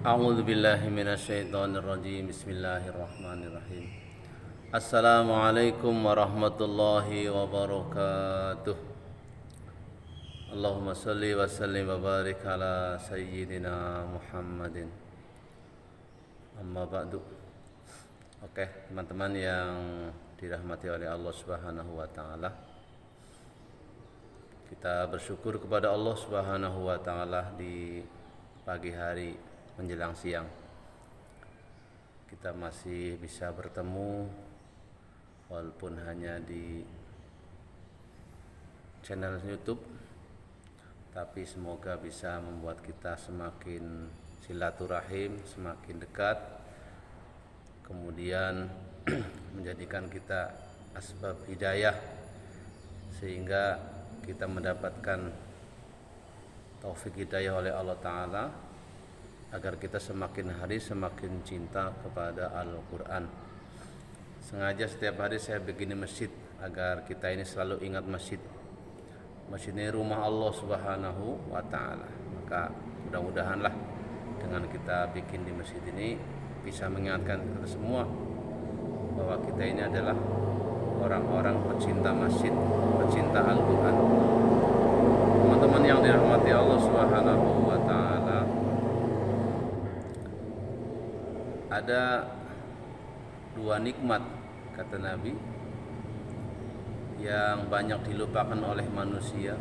A'udzu billahi minasyaitonir rajim. Bismillahirrahmanirrahim. Assalamualaikum warahmatullahi wabarakatuh. Allahumma salli wa sallim wa barik ala sayyidina Muhammadin. Amma ba'du. Oke, teman-teman yang dirahmati oleh Allah Subhanahu wa taala. Kita bersyukur kepada Allah Subhanahu wa taala di pagi hari menjelang siang. Kita masih bisa bertemu walaupun hanya di channel YouTube, tapi semoga bisa membuat kita semakin silaturahim, semakin dekat, kemudian menjadikan kita asbab hidayah sehingga kita mendapatkan taufik hidayah oleh Allah Ta'ala agar kita semakin hari semakin cinta kepada Al-Quran. Sengaja setiap hari saya begini masjid agar kita ini selalu ingat masjid. Masjid ini rumah Allah Subhanahu wa Ta'ala. Maka mudah-mudahanlah dengan kita bikin di masjid ini bisa mengingatkan kita semua bahwa kita ini adalah orang-orang pecinta masjid, pecinta Al-Quran. Teman-teman yang dirahmati Allah Subhanahu wa Ta'ala, ada dua nikmat, kata Nabi, yang banyak dilupakan oleh manusia.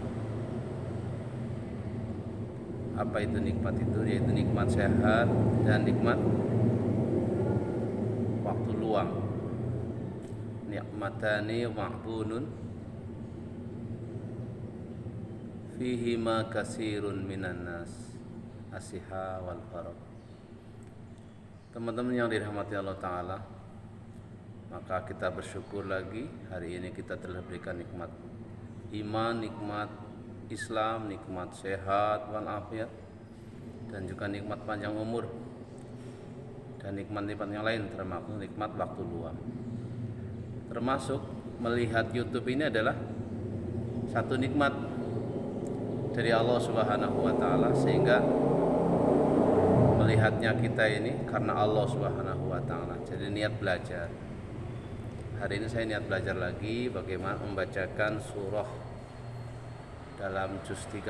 Apa itu nikmat itu? Yaitu nikmat sehat dan nikmat waktu luang. Nikmatani ma'bunun fihi ma kasirun minan nas asiha wal farad. Teman-teman yang dirahmati Allah Ta'ala, maka kita bersyukur lagi hari ini kita telah diberikan nikmat iman, nikmat Islam, nikmat sehat walafiat, dan juga nikmat panjang umur dan nikmat-nikmat yang lain, termasuk nikmat waktu luang. Termasuk melihat YouTube ini adalah satu nikmat dari Allah Subhanahu wa Ta'ala, sehingga melihatnya kita ini karena Allah Subhanahu wa Ta'ala. Jadi niat belajar. Hari ini saya niat belajar lagi bagaimana membacakan surah dalam juz 30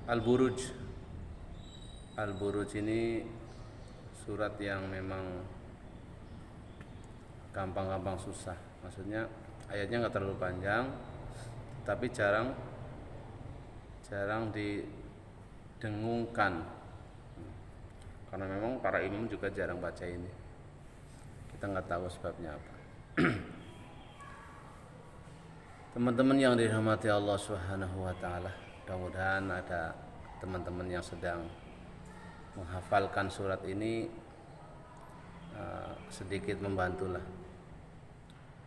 Al-Buruj. Al-Buruj ini surat yang memang gampang-gampang susah. Maksudnya ayatnya nggak terlalu panjang, tapi jarang didengungkan, karena memang para imam juga jarang baca ini. Kita nggak tahu sebabnya apa. Teman-teman yang dirahmati Allah Subhanahu wa Ta'ala, mudah-mudahan ada teman-teman yang sedang menghafalkan surat ini, sedikit membantulah.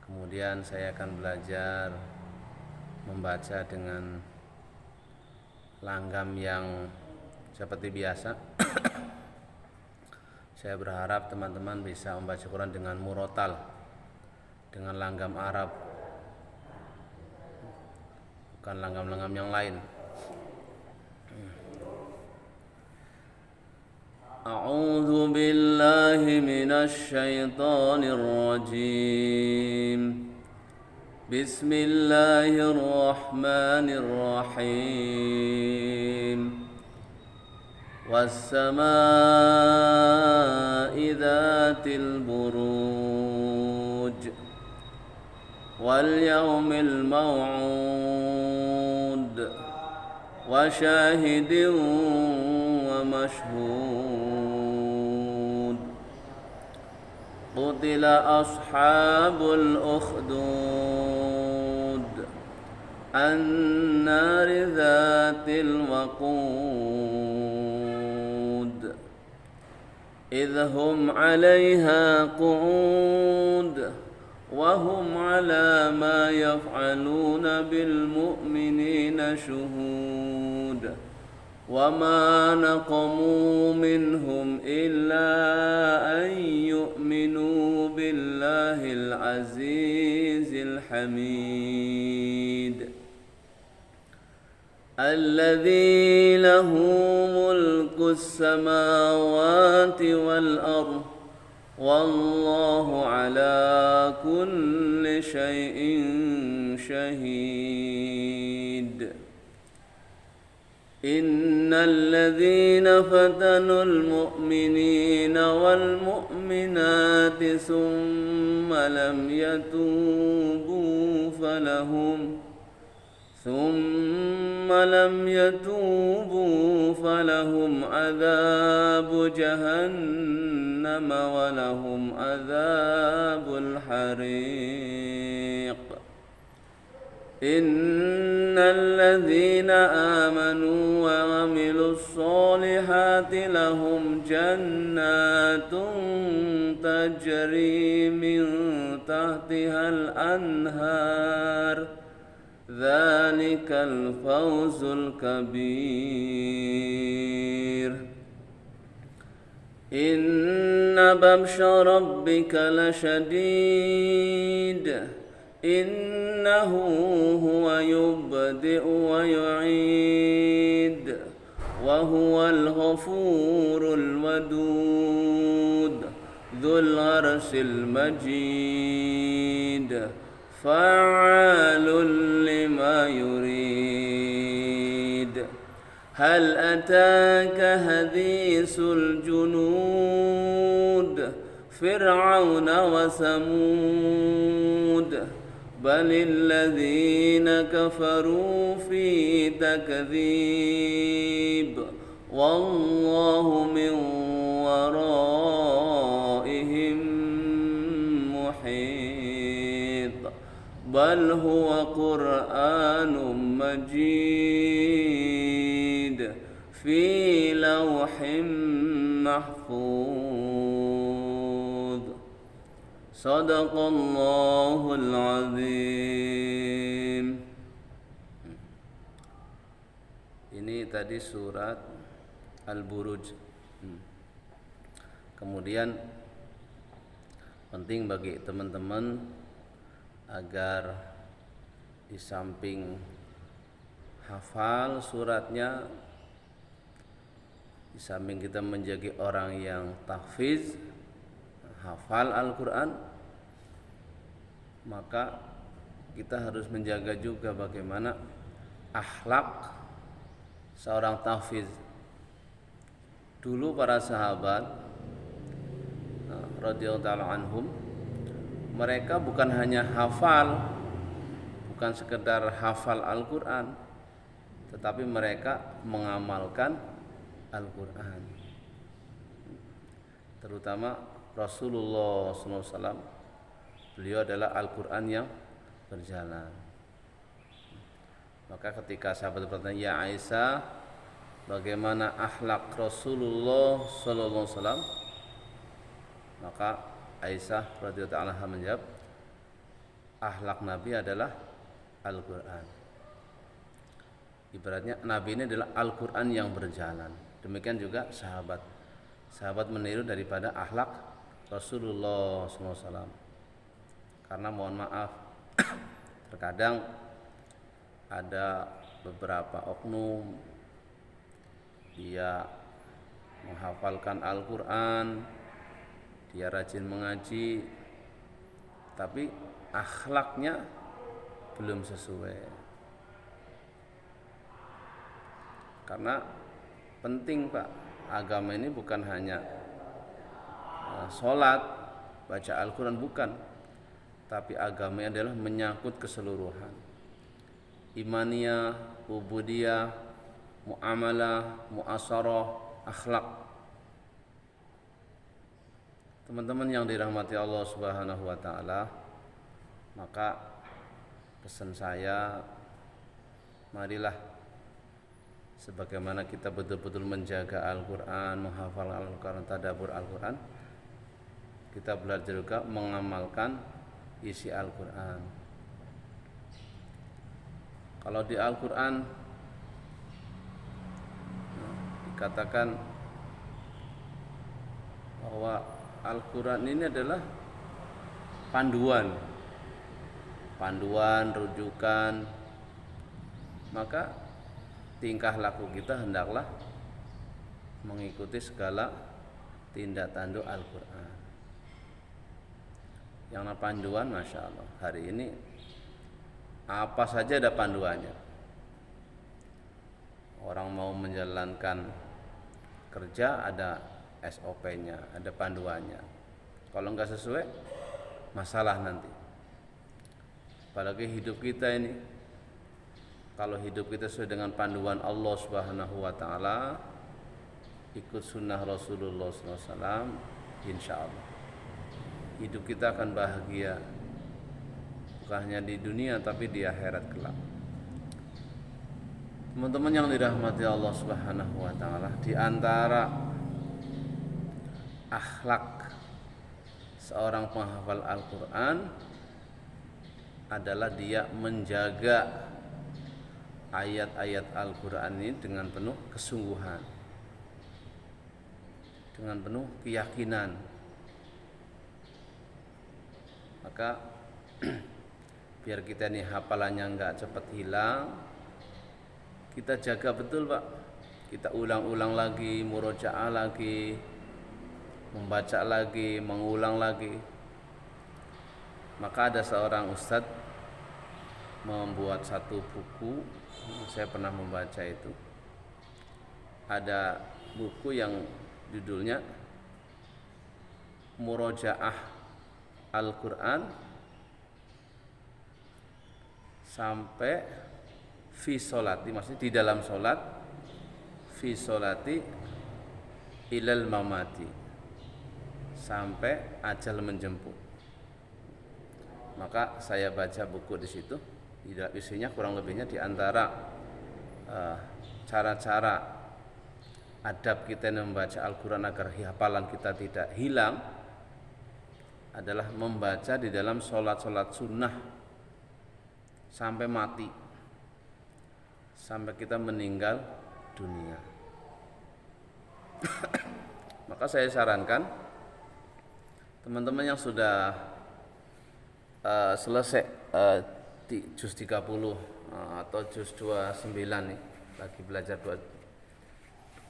Kemudian saya akan belajar membaca dengan langgam yang seperti biasa. Saya berharap teman-teman bisa membaca Quran dengan murotal, dengan langgam Arab, bukan langgam-langgam yang lain. A'udzu billahi minasy syaithanir rajim. Bismillahirrahmanirrahim. Was-samaa'i dzatil buruj wal yaumil maw'ud wa syahidin wa mashhud. Qutila ashabul ukhdud an-nari dzatil waqud idhum 'alaiha qu'ud wa hum 'ala ma yaf'aluna bil mu'minina shuhud. وما نقموا منهم إلا أن يؤمنوا بالله العزيز الحميد الذي له ملك السماوات والأرض والله على كل شيء شهيد إن الذين فتنوا المؤمنين والمؤمنات ثم لم يتوبوا فلهم عذاب جهنم ولهم عذاب الحريق إن الذين آمنوا وعملوا الصالحات لهم جنات تجري من تحتها الأنهار ذلك الفوز الكبير إن بطش ربك لشديد إنه هو يبدئ ويعيد وهو الغفور الودود ذو العرش المجيد فعال لما يريد هل أتاك حديث الجنود فرعون وثمود بل الذين كفروا في تكذيب والله من ورائهم محيط بل هو قرآن مجيد في لوح محفوظ صدق الله العظيم. Ini tadi surat Al-Buruj. Kemudian penting bagi teman-teman agar di samping hafal suratnya, di samping kita menjadi orang yang tahfiz, hafal Al-Quran, maka kita harus menjaga juga bagaimana akhlak seorang tahfiz. Dulu para sahabat radhiyallahu anhum, mereka bukan hanya hafal, bukan sekedar hafal Al-Quran, tetapi mereka mengamalkan Al-Quran. Terutama Rasulullah SAW, beliau adalah Al-Quran yang berjalan. Maka ketika sahabat bertanya, ya Aisyah, bagaimana akhlak Rasulullah SAW? Maka Aisyah radhiyallahu anha menjawab, akhlak Nabi adalah Al-Quran. Ibaratnya Nabi ini adalah Al-Quran yang berjalan. Demikian juga sahabat. Sahabat meniru daripada akhlak Rasulullah SAW. Karena mohon maaf, terkadang ada beberapa oknum dia menghafalkan Al-Quran, dia rajin mengaji, tapi akhlaknya belum sesuai. Karena penting Pak, agama ini bukan hanya sholat, baca Al-Quran, bukan, tapi agama ini adalah menyangkut keseluruhan. Imaniyah, ubudiyah, muamalah, muasarah, akhlak. Teman-teman yang dirahmati Allah Subhanahu wa taala, maka pesan saya, marilah sebagaimana kita betul-betul menjaga Al-Quran, menghafal Al-Quran, tadabbur Al-Quran, kita belajar juga mengamalkan isi Al-Quran. Kalau di Al-Quran dikatakan bahwa Al-Quran ini adalah panduan, rujukan, maka tingkah laku kita hendaklah mengikuti segala tindak tanduk Al-Quran. Yang panduan, Masya Allah, hari ini apa saja ada panduannya. Orang mau menjalankan kerja ada SOP-nya, ada panduannya. Kalau nggak sesuai, masalah nanti. Apalagi hidup kita ini, kalau hidup kita sesuai dengan panduan Allah Subhanahu wa Ta'ala, ikut sunnah Rasulullah SAW, insya Allah hidup kita akan bahagia, bukan hanya di dunia tapi di akhirat kelak. Teman-teman yang dirahmati Allah Subhanahu wa Ta'ala, di antara akhlak seorang penghafal Al-Quran adalah dia menjaga ayat-ayat Al-Quran ini dengan penuh kesungguhan, dengan penuh keyakinan. Maka biar kita ini hafalannya enggak cepat hilang, kita jaga betul Pak. Kita ulang-ulang lagi, murojaah lagi, membaca lagi, mengulang lagi. Maka ada seorang ustadz membuat satu buku, saya pernah membaca itu. Ada buku yang judulnya Murojaah Al-Quran sampai fi sholati, maksudnya di dalam sholat, fi sholati ilal mamati, sampai ajal menjemput. Maka saya baca buku di situ, isinya kurang lebihnya di antara cara-cara adab kita membaca Al-Quran agar hafalan kita tidak hilang adalah membaca di dalam sholat-sholat sunnah sampai mati, sampai kita meninggal dunia. Maka saya sarankan teman-teman yang sudah selesai juz 30 atau juz 29 nih, lagi belajar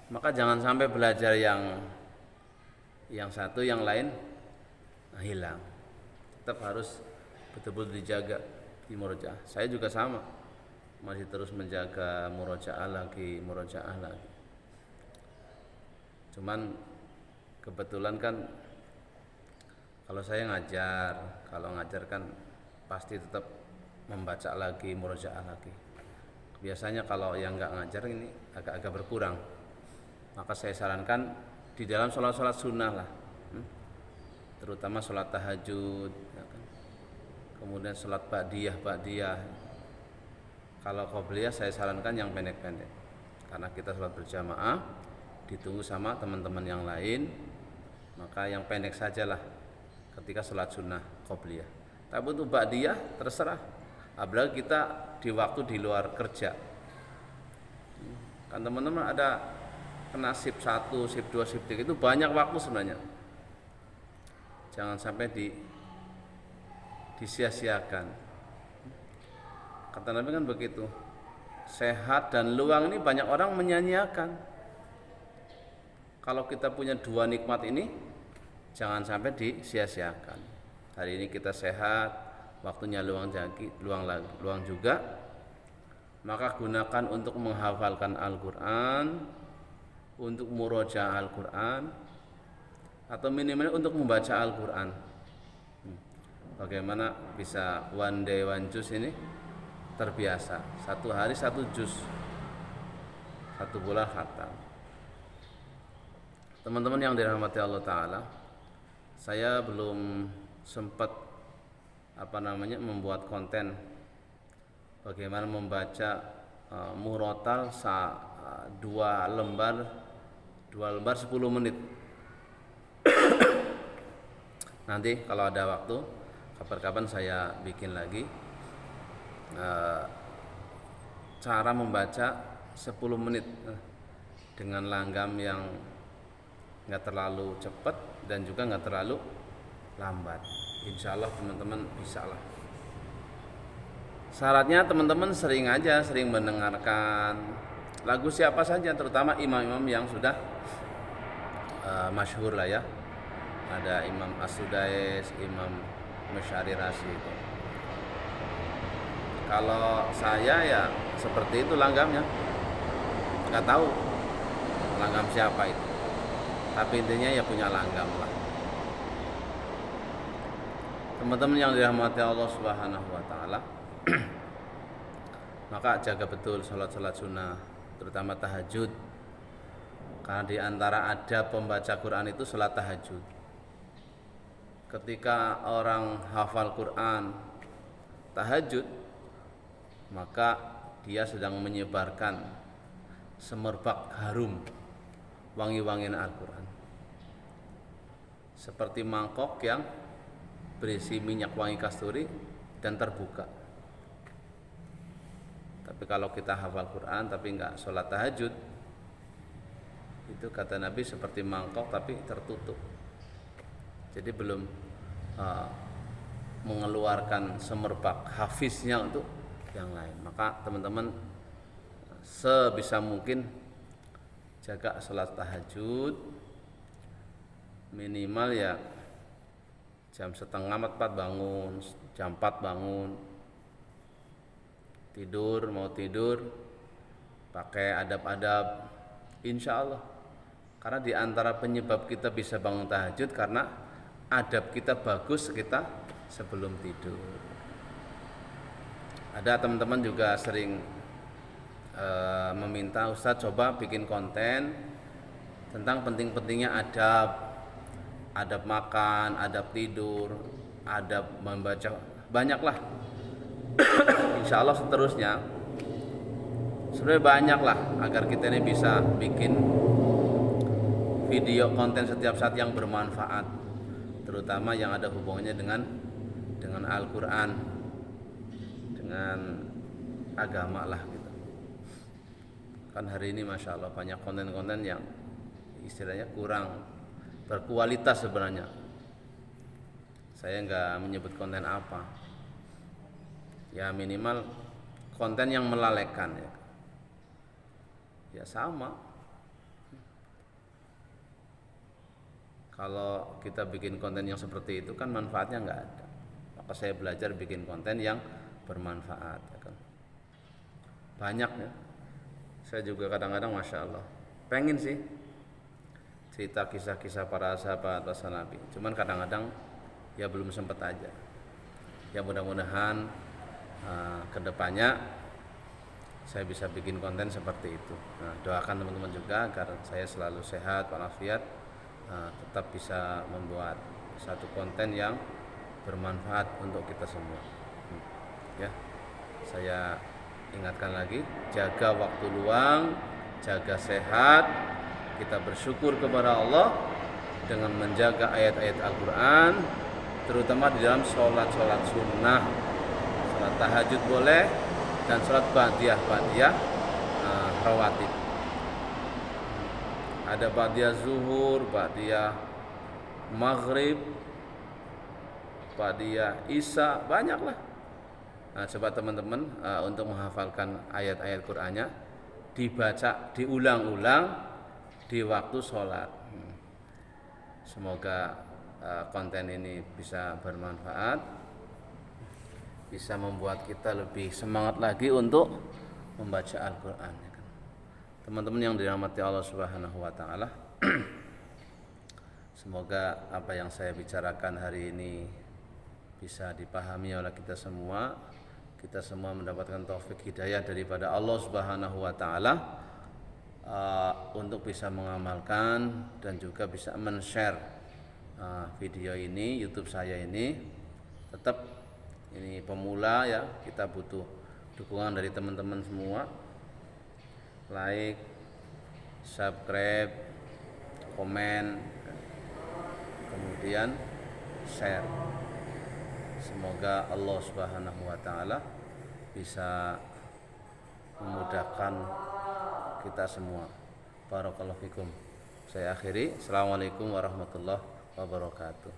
maka jangan sampai belajar yang satu, yang lain hilang. Tetap harus betul-betul dijaga di murojaah. Saya juga sama, masih terus menjaga murojaah lagi. Cuman kebetulan kan kalau saya ngajar kan pasti tetap membaca lagi, murojaah lagi. Biasanya kalau yang nggak ngajar ini agak-agak berkurang. Maka saya sarankan di dalam sholat-sholat sunnah lah, terutama sholat tahajud, ya kan? Kemudian sholat ba'diyah. Kalau qobliyah saya sarankan yang pendek-pendek, karena kita sholat berjamaah ditunggu sama teman-teman yang lain. Maka yang pendek sajalah ketika sholat sunnah qobliyah. Tapi untuk ba'diyah terserah, apalagi kita di waktu di luar kerja. Kan teman-teman ada kena shift 1, shift 2, shift 3, itu banyak waktu sebenarnya. Jangan sampai disia-siakan. Kata Nabi kan begitu. Sehat dan luang ini banyak orang menyanyiakan. Kalau kita punya dua nikmat ini, jangan sampai disia-siakan. Hari ini kita sehat, waktunya luang juga, maka gunakan untuk menghafalkan Al-Quran, untuk murojaah Al-Quran, atau minimal untuk membaca Al-Quran. Bagaimana bisa one day one juz ini terbiasa, satu hari satu juz, satu bulan khatam. Teman-teman yang dirahmati Allah Ta'ala, saya belum sempat membuat konten bagaimana membaca murotal 2 lembar 10 menit. Nanti kalau ada waktu, kapan-kapan saya bikin lagi cara membaca 10 menit dengan langgam yang nggak terlalu cepat dan juga nggak terlalu lambat. Insya Allah teman-teman bisa lah. Syaratnya teman-teman sering mendengarkan lagu siapa saja, terutama imam-imam yang sudah masyhur lah ya. Ada Imam As-Sudais, Imam Masyari Rasyid. Kalau saya ya seperti itu langgamnya, nggak tahu langgam siapa itu, tapi intinya ya punya langgam lah. Teman-teman yang dirahmati Allah Subhanahu wa taala, maka jaga betul salat-salat sunnah, terutama tahajud. Karena di antara adab pembaca Quran itu salat tahajud. Ketika orang hafal Quran tahajud, maka dia sedang menyebarkan semerbak harum wangi-wangian Al-Quran, seperti mangkok yang berisi minyak wangi kasturi dan terbuka. Tapi kalau kita hafal Quran tapi enggak sholat tahajud, itu kata Nabi seperti mangkok tapi tertutup, jadi belum mengeluarkan semerbak hafiznya untuk yang lain. Maka teman-teman sebisa mungkin jaga sholat tahajud, minimal ya jam 3:30 bangun, jam 4 bangun, mau tidur pakai adab-adab, insya Allah. Karena di antara penyebab kita bisa bangun tahajud karena adab kita bagus kita sebelum tidur. Ada teman-teman juga sering meminta, Ustadz coba bikin konten tentang penting-pentingnya adab makan, adab tidur, adab membaca, banyaklah. Insya Allah seterusnya sebenarnya banyaklah agar kita ini bisa bikin video konten setiap saat yang bermanfaat, terutama yang ada hubungannya dengan Al-Quran, dengan agama lah gitu. Kan hari ini Masya Allah banyak konten-konten yang istilahnya kurang berkualitas sebenarnya. Saya nggak menyebut konten apa, ya minimal konten yang melalaikan ya sama. Kalau kita bikin konten yang seperti itu kan manfaatnya nggak ada. Maka saya belajar bikin konten yang bermanfaat ya kan. Banyak ya. Saya juga kadang-kadang Masya Allah pengen sih cerita kisah-kisah para sahabat Rasul Nabi, cuman kadang-kadang ya belum sempat aja. Ya mudah-mudahan kedepannya saya bisa bikin konten seperti itu. Nah, doakan teman-teman juga agar saya selalu sehat walafiat, tetap bisa membuat satu konten yang bermanfaat untuk kita semua. Ya, saya ingatkan lagi, jaga waktu luang, jaga sehat. Kita bersyukur kepada Allah dengan menjaga ayat-ayat Al-Quran, terutama di dalam sholat-sholat sunnah. Sholat tahajud boleh, dan sholat ba'diyah rawatib. Ada ba'diyah zuhur, ba'diyah maghrib, ba'diyah isya, banyaklah. Nah, coba teman-teman untuk menghafalkan ayat-ayat Qur'annya, dibaca, diulang-ulang di waktu sholat. Semoga konten ini bisa bermanfaat, bisa membuat kita lebih semangat lagi untuk membaca Al-Quran. Teman-teman yang dirahmati Allah Subhanahu wa taala, semoga apa yang saya bicarakan hari ini bisa dipahami oleh kita semua. Kita semua mendapatkan taufik hidayah daripada Allah Subhanahu wa taala untuk bisa mengamalkan dan juga bisa men-share video ini, YouTube saya ini. Tetap ini pemula ya, kita butuh dukungan dari teman-teman semua. Like, subscribe, komen, kemudian share. Semoga Allah Subhanahu wa taala bisa memudahkan kita semua. Barakallahu fikum. Saya akhiri. Assalamualaikum warahmatullahi wabarakatuh.